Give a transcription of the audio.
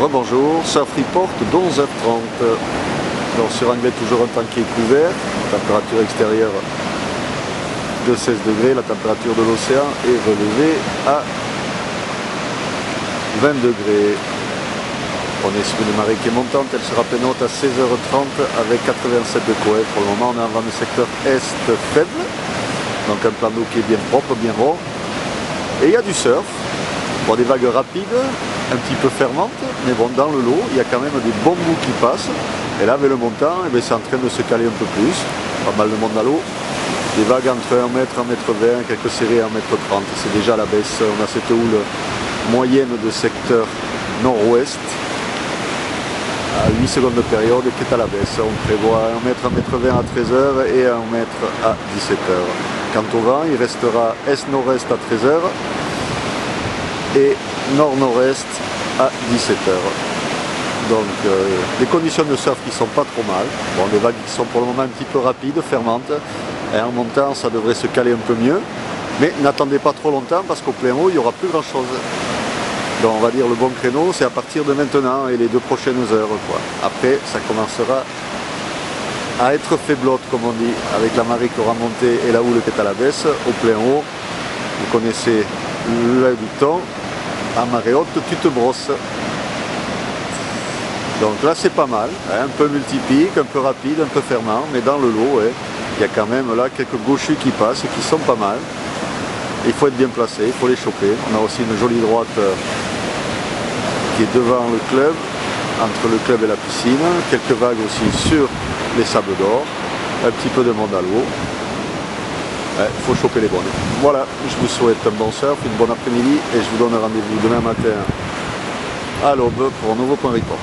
Rebonjour, Surf Report de 11h30. Donc sur Anglais, toujours un temps qui est couvert, température extérieure de 16 degrés, la température de l'océan est relevée à 20 degrés. On est sur une marée qui est montante, elle sera pleine haute à 16h30 avec 87 de courant. Pour le moment, on est en vent de secteur est faible, donc un plan d'eau qui est bien propre, bien rond. Et il y a du surf, bon, des vagues rapides, un petit peu fermentes, mais bon, dans le lot, il y a quand même des bons bouts qui passent. Et là, avec le montant, eh c'est en train de se caler un peu plus. Pas mal de monde à l'eau. Des vagues entre 1 mètre, 1 mètre 20, quelques séries à 1 mètre 30. C'est déjà à la baisse. On a cette houle moyenne de secteur nord-ouest à 8 secondes de période qui est à la baisse. On prévoit 1 mètre, 1 mètre 20 à 13h et 1 mètre à 17h. Quant au vent, il restera est-nord-est à 13h et nord-nord-est à 17h. Donc des conditions de surf qui sont pas trop mal. Bon, des vagues qui sont pour le moment un petit peu rapides, fermantes. Et en montant, ça devrait se caler un peu mieux. Mais n'attendez pas trop longtemps parce qu'au plein eau, il n'y aura plus grand chose. Donc on va dire le bon créneau, c'est à partir de maintenant et les 2 prochaines heures, quoi. Après, ça commencera à être faiblotte, comme on dit, avec la marée qui aura monté et la houle qui est à la baisse. Au plein eau, vous connaissez le dicton, à marée haute, tu te brosses. Donc là, c'est pas mal, hein, un peu multipique, un peu rapide, un peu fermant, mais dans le lot, ouais, il y a quand même là quelques gauchus qui passent et qui sont pas mal. Il faut être bien placé, il faut les choper. On a aussi une jolie droite qui est devant le club, entre le club et la piscine. Quelques vagues aussi sur les sables d'or. Un petit peu de monde à l'eau. Il faut choper les bonnes. Voilà, je vous souhaite un bon surf, une bonne après-midi et je vous donne rendez-vous demain matin à l'aube pour un nouveau point report.